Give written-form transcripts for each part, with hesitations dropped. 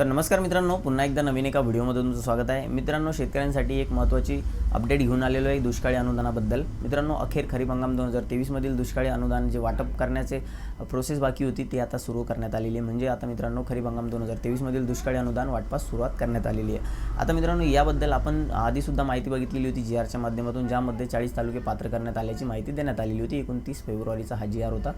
तर नमस्कार मित्रांनो, पुन्हा एकदा नवीन एका व्हिडिओमध्ये तुमचं स्वागत आहे. मित्रांनो, शेतकऱ्यांसाठी एक महत्त्वाची अपडेट घेऊन आलेलो आहे दुष्काळी अनुदानाबद्दल. मित्रांनो, अखेर खरीप हंगाम 2023 मधील दुष्काळी अनुदान जे वाटप करण्याचे प्रोसेस बाकी होती ती आता सुरू करण्यात आलेली आहे. म्हणजे आता मित्रांनो, खरीप हंगाम 2023 मधील दुष्काळी अनुदान वाटपास सुरुवात करण्यात आलेली आहे. आता मित्रांनो, याबद्दल आपण आधीसुद्धा माहिती बघितलेली होती GRच्या माध्यमातून, ज्यामध्ये 40 तालुके पात्र करण्यात आल्याची माहिती देण्यात आलेली होती. 29 फेब्रुवारीचा हा GR होता.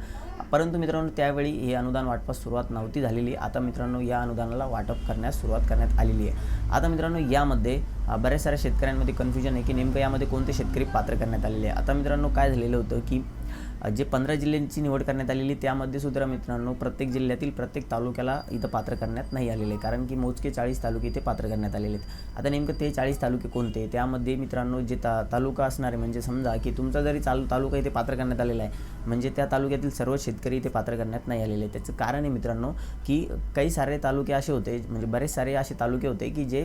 परंतु मित्रांनो, त्यावेळी हे अनुदान वाटपास सुरुवात नव्हती झालेली. आता मित्रांनो, या अनुदानाला वाटप करण्यास सुरुवात करण्यात आलेली आहे. आता मित्रांनो, यामध्ये बऱ्याच साऱ्या शेतकऱ्यांमध्ये कन्फ्युजन आहे की नेमकं यामध्ये कोणते शेतकरी पात्र करण्यात आलेले आहे. आता मित्रांनो, काय झालेलं होतं की जे 15 जिल्ह्यांची निवड करण्यात आलेली त्यामध्ये सुद्धा मित्रांनो प्रत्येक जिल्ह्यातील प्रत्येक तालुक्याला इथं पात्र करण्यात नाही आलेले, कारण की मोजके 40 तालुके इथे पात्र करण्यात आलेले आहेत. आता नेमकं ते 40 तालुके कोणते, त्यामध्ये मित्रांनो जे तालुका असणार आहे, म्हणजे समजा की तुमचा जरी तालुका इथे पात्र करण्यात आलेला आहे, म्हणजे त्या तालुक्यातील सर्व शेतकरी इथे पात्र करण्यात नाही आलेले. त्याचं कारण आहे मित्रांनो की काही सारे तालुके असे होते, म्हणजे बरेच सारे असे तालुके होते की जे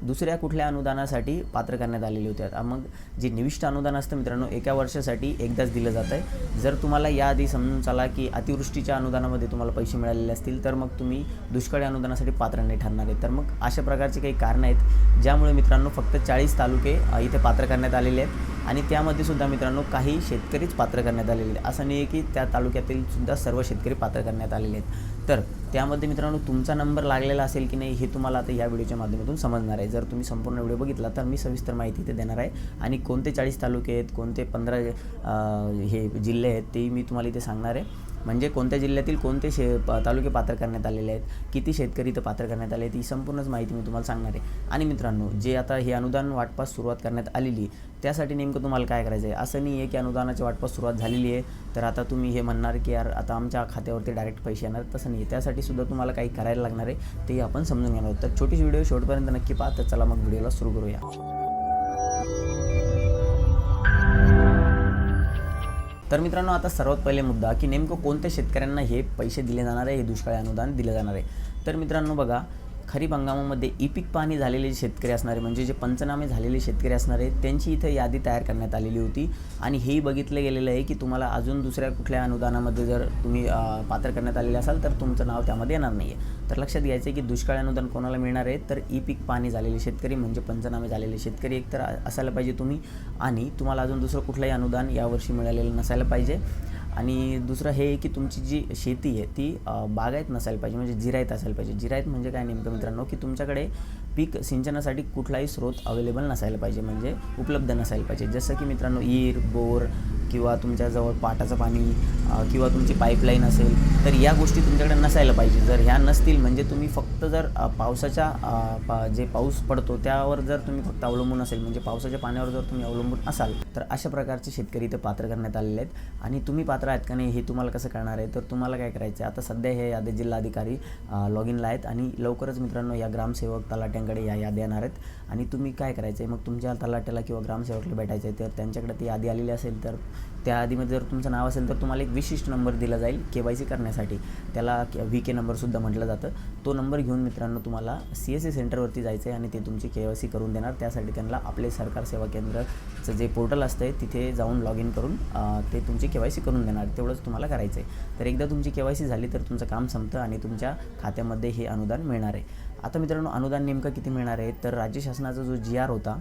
दुसऱ्या कुठल्या अनुदानासाठी पात्र करण्यात आलेले होते. मग जे निविष्ट अनुदान असतं मित्रांनो, एका वर्षासाठी एकदाच दिलं जातं आहे. जर तुम्हाला याआधी समजून चला की अतिवृष्टीच्या अनुदानामध्ये तुम्हाला पैसे मिळालेले असतील तर मग तुम्ही दुष्काळी अनुदानासाठी पात्र नाही ठरणार आहे. तर मग अशा प्रकारचे काही कारणं आहेत ज्यामुळे मित्रांनो फक्त 40 तालुके इथे पात्र करण्यात आलेले आहेत. आणि त्यामध्ये सुद्धा मित्रांनो काही शेतकरीच पात्र करण्यात आलेले आहेत. असं नाही आहे की त्या तालुक्यातील सुद्धा सर्व शेतकरी पात्र करण्यात आलेले आहेत. तर त्यामध्ये मित्रांनो तुमचा नंबर लागलेला असेल की नाही हे तुम्हाला आता या व्हिडिओच्या माध्यमातून समजणार आहे. जर तुम्ही संपूर्ण व्हिडिओ बघितला तर मी सविस्तर माहिती इथे देणार आहे. आणि कोणते 40 तालुके आहेत, कोणते 15 हे जिल्हे आहेत ते मी तुम्हाला इथे सांगणार आहे. म्हणजे कोणत्या जिल्ह्यातील कोणते तालुके पात्र करण्यात आलेले आहेत, किती शेतकरी इथं पात्र करण्यात आले आहेत, ही संपूर्णच माहिती मी तुम्हाला सांगणार आहे. आणि मित्रांनो, जे आता हे अनुदान वाटपास सुरुवात करण्यात आलेली त्यासाठी नेमकं तुम्हाला काय करायचं आहे. असं नाही आहे की अनुदानाची वाटपास सुरुवात झालेली आहे तर आता तुम्ही हे म्हणणार की यार आता आमच्या खात्यावरती डायरेक्ट पैसे येणार, तसं नाही आहे. त्यासाठी सुद्धा तुम्हाला काही करायला लागणार आहे, ते आपण समजून घेणार आहोत. तर छोटीशी व्हिडिओ शेवटपर्यंत नक्की पहा. तर चला मग व्हिडिओला सुरू करूया. तर मित्रांनो, आता सर्वात पहिले मुद्दा की नेमकं कोणत्या शेतकऱ्यांना हे पैसे दिले जाणार आहे, हे दुष्काळी अनुदान दिलं जाणार आहे. तर मित्रांनो बघा, खरीप हंगामामध्ये ई-पीक पाहणी झालेले शेतकरी असणारे, म्हणजे जे पंचनामे झालेले शेतकरी असणार आहेत, त्यांची इथं यादी तयार करण्यात आलेली होती. आणि हेही बघितलं गेलेलं आहे की तुम्हाला अजून दुसऱ्या कुठल्या अनुदानामध्ये जर तुम्ही पात्र करण्यात आलेले असाल तर तुमचं नाव त्यामध्ये येणार नाही आहे. तर लक्षात घ्यायचं आहे की दुष्काळी अनुदान कोणाला मिळणार आहे, तर ई-पीक पाहणी झालेले शेतकरी, म्हणजे पंचनामे झालेले शेतकरी एकतर असायला पाहिजे तुम्ही, आणि तुम्हाला अजून दुसरं कुठलंही अनुदान यावर्षी मिळालेलं नसायला पाहिजे. आणि दुसरं हे की तुमची जी शेती आहे ती बागायत नसायला पाहिजे, म्हणजे जिरायत असायला पाहिजे. जिरायत म्हणजे काय नेमकं मित्रांनो, की तुमच्याकडे पीक सिंचनासाठी कुठलाही स्रोत अवेलेबल नसायला पाहिजे, म्हणजे उपलब्ध नसायला पाहिजे. जसं की मित्रांनो विहीर, बोर किंवा तुमच्याजवळ पाटाचं पाणी किंवा तुमची पाईपलाईन असेल, तर या गोष्टी तुमच्याकडे नसायला पाहिजे. जर ह्या नसतील म्हणजे तुम्ही फक्त जर पावसाच्या जे पाऊस पडतो त्यावर जर तुम्ही फक्त अवलंबून असेल, म्हणजे पावसाच्या पाण्यावर जर तुम्ही अवलंबून असाल, तर अशा प्रकारचे शेतकरी इथे पात्र करण्यात आलेले आहेत. आणि तुम्ही पात्र आहेत का नाही हे तुम्हाला कसं कळणार आहे, तर तुम्हाला काय करायचं आहे, आता सध्या हे यादी जिल्हाधिकारी लॉग इनला आहेत आणि लवकरच मित्रांनो या ग्रामसेवक तलाट्यांकडे या यादी येणार आहेत. आणि तुम्ही काय करायचं आहे, मग तुमच्या तलाट्याला किंवा ग्रामसेवकला भेटायचं आहे, तर त्यांच्याकडे ती यादी आलेली असेल तर त्या यादीमध्ये जर तुमचं नाव असेल तर तुम्हाला एक विशिष्ट नंबर दिला जाईल KYC करण्यासाठी. त्याला VK नंबरसुद्धा म्हटलं जातं. तो नंबर घेऊन मित्रांनो तुम्हाला CSC सेंटरवरती जायचं आहे आणि ते तुमची KYC करून देणार. त्यासाठी त्यांना आपले सरकार सेवा केंद्राचं जे पोर्टल असतं आहे तिथे जाऊन लॉग इन करून ते तुमची KYC करून देणार. तेवढंच तुम्हाला करायचं आहे. तर एकदा तुमची KYC झाली तर तुमचं काम संपतं आणि तुमच्या खात्यामध्ये हे अनुदान मिळणार आहे. आता मित्रांनो, अनुदान नेमकं किती मिळणार आहे, तर राज्य शासनाचा जो GR होता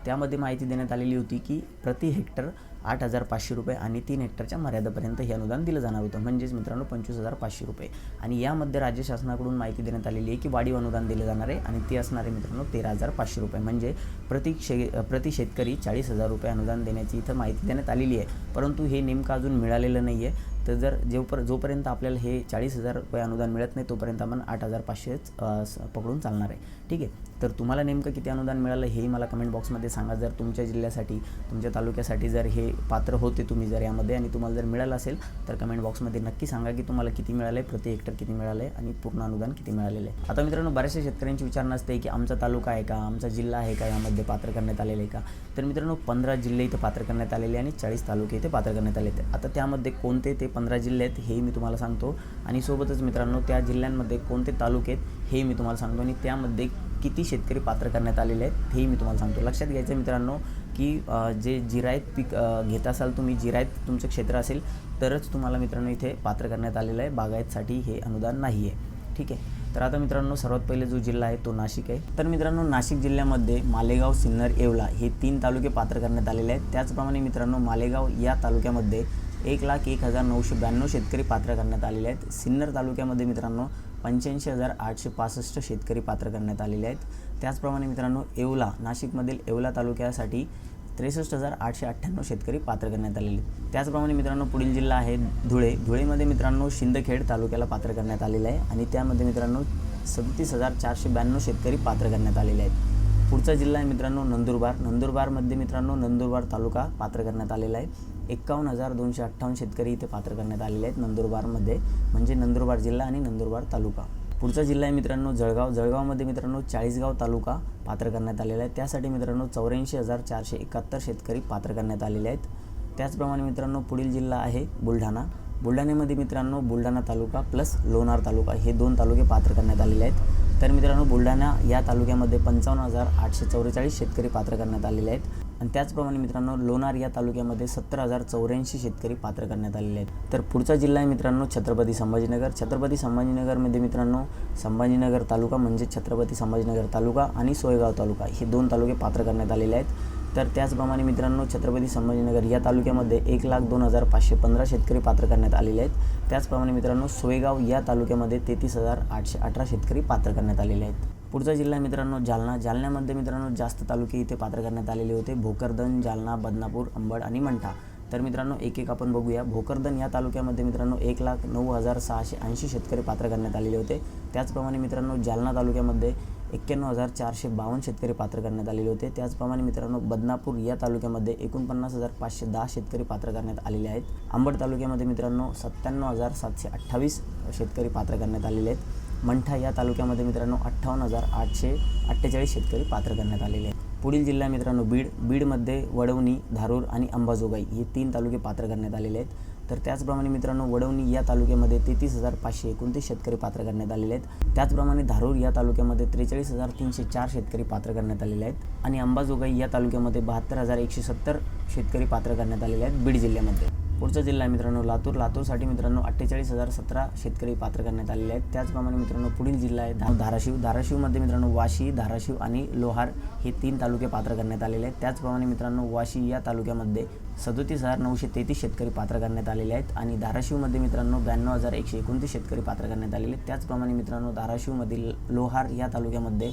त्यामध्ये माहिती देण्यात आलेली होती की प्रति हेक्टर 8,500 रुपये आणि 3 हेक्टरच्या मर्यादेपर्यंत हे अनुदान दिलं जाणार होतं, म्हणजेच मित्रांनो 25,500 रुपये. आणि यामध्ये राज्य शासनाकडून माहिती देण्यात आलेली आहे की वाढीव अनुदान दिलं जाणार आहे आणि ते असणार आहे मित्रांनो 13,500 रुपये, म्हणजे प्रति शेतकरी 40,000 रुपये अनुदान देण्याची इथं माहिती देण्यात आलेली आहे. परंतु हे नेमकं अजून मिळालेलं नाही आहे. तर जर जोपर्यंत आपल्याला हे 40,000 रुपये अनुदान मिळत नाही तोपर्यंत आपण 8,500च पकडून चालणार आहे. ठीक आहे. तर तुम्हाला नेमकं किती अनुदान मिळालं हेही मला कमेंट बॉक्समध्ये सांगा. जर तुमच्या जिल्ह्यासाठी, तुमच्या तालुक्यासाठी जर हे पात्र होते तुम्ही जर यामध्ये आणि तुम्हाला जर मिळालं असेल तर कमेंट बॉक्समध्ये नक्की सांगा की तुम्हाला किती मिळालं आहे, प्रति हेक्टर किती मिळालं आहे आणि पूर्ण अनुदान किती मिळालेलं आहे. आता मित्रांनो, बऱ्याचशा शेतकऱ्यांची विचारणा असते की आमचा तालुका आहे का, आमचा जिल्हा आहे का यामध्ये पात्र करण्यात आलेलं आहे का. तर मित्रांनो 15 जिल्हे इथे पात्र करण्यात आलेले आणि 40 तालुके इथे पात्र करण्यात आले. आता त्यामध्ये कोणते ते 15 जिल्हे आहेत हे मी तुम्हाला सांगतो आणि सोबतच मित्रांनो त्या जिल्ह्यांमध्ये कोणते तालुके आहेत हे मी तुम्हाला सांगतो आणि त्यामध्ये किती शेतकरी पात्र करण्यात आलेले आहेत हेही मी तुम्हाला सांगतो. लक्षात घ्यायचं मित्रांनो की जे जिरायत पीक घेत असाल तुम्ही, जिरायत तुमचं क्षेत्र असेल तरच तुम्हाला मित्रांनो इथे पात्र करण्यात आलेलं आहे. बागायतसाठी हे अनुदान नाही आहे. ठीक आहे. तर आता मित्रांनो सर्वात पहिले जो जिल्हा आहे तो नाशिक आहे। तर मित्रांनो नाशिक जिल्ह्यामध्ये मालेगाव, सिन्नर, येवला हे 3 तालुके पात्र करण्यात आलेले आहेत। त्याचप्रमाणे मित्रांनो मालेगाव या तालुक्यामध्ये 1,01,992 शेतकरी पात्र करण्यात आलेले आहेत। सिन्नर तालुक्यामध्ये मित्रांनो 85,865 शेतकरी पात्र करण्यात आलेले आहेत। त्याचप्रमाणे मित्रांनो येवला, नाशिकमधील येवला तालुक्यासाठी 63,898 शेतकरी पात्र करण्यात आलेले आहेत। त्याचप्रमाणे मित्रांनो पुढील जिल्हा आहे धुळे। धुळेमध्ये मित्रांनो शिंदखेड तालुक्याला पात्र करण्यात आलेलं आहे आणि त्यामध्ये मित्रांनो 37,492 शेतकरी पात्र करण्यात आलेले आहेत। पुढचा जिल्हा आहे मित्रांनो नंदुरबार। नंदुरबारमध्ये मित्रांनो नंदुरबार तालुका पात्र करण्यात आलेला आहे। 51,258 शेतकरी इथे पात्र करण्यात आलेले आहेत नंदुरबारमध्ये, म्हणजे नंदुरबार जिल्हा आणि नंदुरबार तालुका। पुढचा जिल्हा आहे मित्रांनो जळगाव। जळगावमध्ये मित्रांनो 40गाव तालुका पात्र करण्यात आलेला आहे। त्यासाठी मित्रांनो 84,471 शेतकरी पात्र करण्यात आलेले आहेत। त्याचप्रमाणे मित्रांनो पुढील जिल्हा आहे बुलढाणा। बुलढाण्यामध्ये मित्रांनो बुलढाणा तालुका प्लस लोणार तालुका हे 2 तालुके पात्र करण्यात आलेले आहेत। तर मित्रांनो बुलढाणा या तालुक्यामध्ये 55,844 शेतकरी पात्र करण्यात आलेले आहेत आणि त्याचप्रमाणे मित्रांनो लोणार या तालुक्यामध्ये 70,084 शेतकरी पात्र करण्यात आलेले आहेत। तर पुढचा जिल्हा आहे मित्रांनो छत्रपती संभाजीनगर। छत्रपती संभाजीनगरमध्ये मित्रांनो संभाजीनगर तालुका म्हणजे छत्रपती संभाजीनगर तालुका आणि सोयगाव तालुका हे 2 तालुके पात्र करण्यात आलेले आहेत। तर त्याचप्रमाणे मित्रांनो छत्रपती संभाजीनगर या तालुक्यामध्ये 1,02,515 शेतकरी पात्र करण्यात आलेले आहेत। त्याचप्रमाणे मित्रांनो सोयगाव या तालुक्यामध्ये 33,818 शेतकरी पात्र करण्यात आलेले आहेत। पुढचा जिल्हा मित्रांनो जालना। जालन्यामध्ये मित्रांनो जास्त तालुके इथे पात्र करण्यात आलेले होते, भोकरदन, जालना, बदनापूर, अंबड आणि मंठा। तर मित्रांनो एक एक आपण बघूया। भोकरदन या तालुक्यामध्ये मित्रांनो 1,09,680 शेतकरी पात्र करण्यात आलेले होते। त्याचप्रमाणे मित्रांनो जालना तालुक्यामध्ये 91,452 शेतकरी पात्र करण्यात आलेले होते। त्याचप्रमाणे मित्रांनो बदनापूर या तालुक्यामध्ये 49,510 शेतकरी पात्र करण्यात आलेले आहेत। अंबड तालुक्यामध्ये मित्रांनो 97,728 शेतकरी पात्र करण्यात आलेले आहेत। मंठा या तालुक्यामध्ये मित्रांनो 58,848 शेतकरी पात्र करण्यात आलेले आहेत। पुढील जिल्हा मित्रांनो बीड। बीडमध्ये वडवणी, धारूर आणि अंबाजोगाई हे 3 तालुके पात्र करण्यात आलेले आहेत। तर त्याचप्रमाणे मित्रांनो वडवणी या तालुक्यामध्ये 33,529 शेतकरी पात्र करण्यात आलेले आहेत। त्याचप्रमाणे धारूर या तालुक्यामध्ये 43,304 शेतकरी पात्र करण्यात आलेले आहेत आणि अंबाजोगाई या तालुक्यामध्ये 72,170 शेतकरी पात्र करण्यात आलेले आहेत बीड जिल्ह्यामध्ये। पुढचा जिल्हा आहे मित्रांनो लातूर। लातूरसाठी मित्रांनो 48,017 शेतकरी पात्र करण्यात आलेले आहेत। त्याचप्रमाणे मित्रांनो पुढील जिल्हा आहे धाराशिव। धाराशिवमध्ये मित्रांनो वाशी, धाराशिव आणि लोहार हे 3 तालुके पात्र करण्यात आलेले आहेत। त्याचप्रमाणे मित्रांनो वाशी या तालुक्यामध्ये 37,933 शेतकरी पात्र करण्यात आलेले आहेत आणि धाराशिवमध्ये मित्रांनो 92,129 शेतकरी पात्र करण्यात आलेले आहेत। त्याचप्रमाणे मित्रांनो धाराशिवमधील लोहार या तालुक्यामध्ये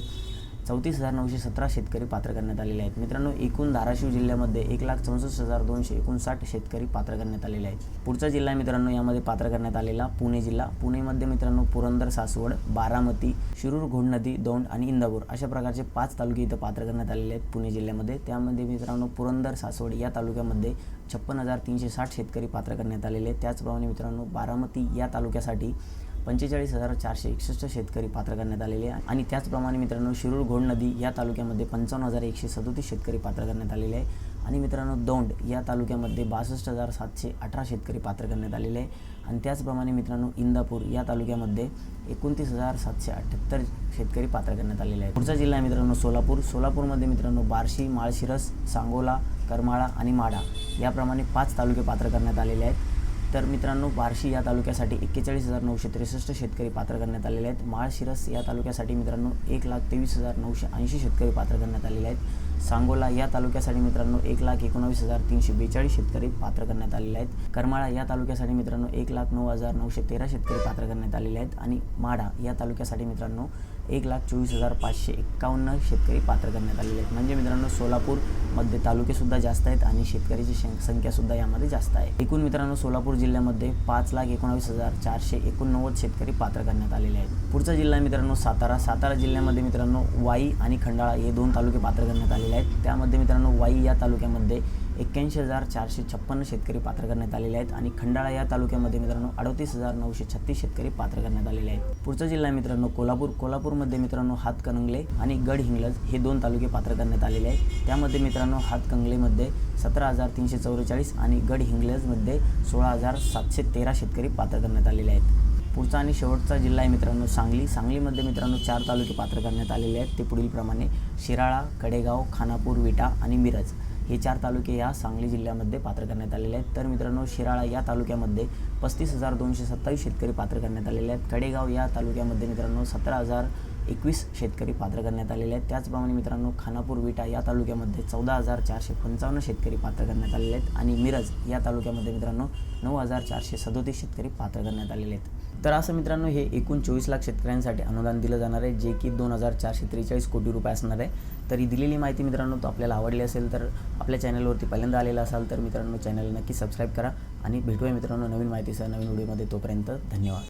34,917 शेतकरी पात्र करण्यात आलेले आहेत। मित्रांनो एकूण धाराशिव जिल्ह्यामध्ये 1,64,259 शेतकरी पात्र करण्यात आलेले आहेत। पुढचा जिल्हा आहे मित्रांनो यामध्ये पात्र करण्यात आलेला पुणे जिल्हा। पुणेमध्ये मित्रांनो पुरंदर, सासवड, बारामती, शिरूर, घोडनदी, दौंड आणि इंदापूर अशा प्रकारचे 5 तालुके इथं पात्र करण्यात आलेले आहेत पुणे जिल्ह्यामध्ये। त्यामध्ये मित्रांनो पुरंदर, सासवड या तालुक्यामध्ये 56,360 शेतकरी पात्र करण्यात आलेले आहेत। त्याचप्रमाणे मित्रांनो बारामती या तालुक्यासाठी 45,461 शेतकरी पात्र करण्यात आलेले आहे आणि त्याचप्रमाणे मित्रांनो शिरूर, घोडनदी या तालुक्यामध्ये 55,137 शेतकरी पात्र करण्यात आलेले आहे आणि मित्रांनो दौंड या तालुक्यामध्ये 62,718 शेतकरी पात्र करण्यात आलेले आहे आणि त्याचप्रमाणे मित्रांनो इंदापूर या तालुक्यामध्ये 29,778 शेतकरी पात्र करण्यात आलेले आहे। पुढचा जिल्हा आहे मित्रांनो सोलापूर। सोलापूरमध्ये मित्रांनो बार्शी, माळशिरस, सांगोला, करमाळा आणि माढा याप्रमाणे 5 तालुके पात्र करण्यात आलेले आहेत। तर मित्रांनो बार्शी या तालुक्यासाठी 41,963 शेतकरी पात्र करण्यात आलेले आहेत। माळशिरस या तालुक्यासाठी मित्रांनो 1,23,980 शेतकरी पात्र करण्यात आलेले आहेत। सांगोला या तालुक्यासाठी मित्रांनो 1,19,342 शेतकरी पात्र करण्यात आलेले आहेत। करमाळा या तालुक्यासाठी मित्रांनो 1,09,913 शेतकरी पात्र करण्यात आलेले आहेत आणि माढा या तालुक्यासाठी मित्रांनो 1,24,551 शेतकरी पात्र करण्यात आलेले आहेत। म्हणजे मित्रांनो सोलापूरमध्ये तालुकेसुद्धा जास्त आहेत आणि शेतकऱ्याची संख्यासुद्धा यामध्ये जास्त आहे। एकूण मित्रांनो सोलापूर जिल्ह्यामध्ये 5,19,489 शेतकरी पात्र करण्यात आलेले आहेत। पुढचा जिल्हा मित्रांनो सातारा। सातारा जिल्ह्यामध्ये मित्रांनो वाई आणि खंडाळा हे 2 तालुके पात्र करण्यात आलेले आहेत। त्यामध्ये मित्रांनो वाई या तालुक्यामध्ये 81,456 शेतकरी पात्र करण्यात आलेले आहेत आणि खंडाळा या तालुक्यामध्ये मित्रांनो 38,936 शेतकरी पात्र करण्यात आलेले आहेत। पुढचा जिल्हा मित्रांनो कोल्हापूर। कोल्हापूरमध्ये मित्रांनो हातकणंगले आणि गडहिंग्लज हे 2 तालुके पात्र करण्यात आलेले आहेत। त्यामध्ये मित्रांनो हातकणंगलेमध्ये 17,344 आणि गडहिंग्लजमध्ये 16,713 शेतकरी पात्र करण्यात आलेले आहेत। पुढचा आणि शेवटचा जिल्हा आहे मित्रांनो सांगली। सांगलीमध्ये मित्रांनो 4 तालुके पात्र करण्यात आलेले आहेत। ते पुढील प्रमाणे शिराळा, कडेगाव, खानापूर, विटा आणि मिरज हे 4 तालुके या सांगली जिल्ह्यामध्ये पात्र करण्यात आलेले आहेत. तर मित्रांनो, शिराळा या तालुक्यामध्ये 35,227 शेतकरी पात्र करण्यात आलेले आहेत. कडेगाव या तालुक्यामध्ये मित्रांनो 17,021 शेतकरी पात्र करण्यात आलेले आहेत. त्याचप्रमाणे मित्रांनो, खानापूर विटा या तालुक्यामध्ये 14,455 शेतकरी पात्र करण्यात आलेले आहेत आणि मिरज या तालुक्यामध्ये मित्रांनो 9,437 शेतकरी पात्र करण्यात आलेले आहेत. तर असं मित्रांनो, हे एकूण 24 लाख शेतकऱ्यांसाठी अनुदान दिलं जाणार आहे, जे की 2,443 कोटी रुपये असणार आहे. तर ही दिलेली माहिती मित्रांनो तो आपल्याला आवडली असेल तर आपल्या चॅनलवरती पहिल्यांदा आलेला असाल तर मित्रांनो चॅनल नक्की सबस्क्राईब करा आणि भेटूया मित्रांनो नवीन माहितीसह नवीन व्हिडिओमध्ये. तोपर्यंत धन्यवाद.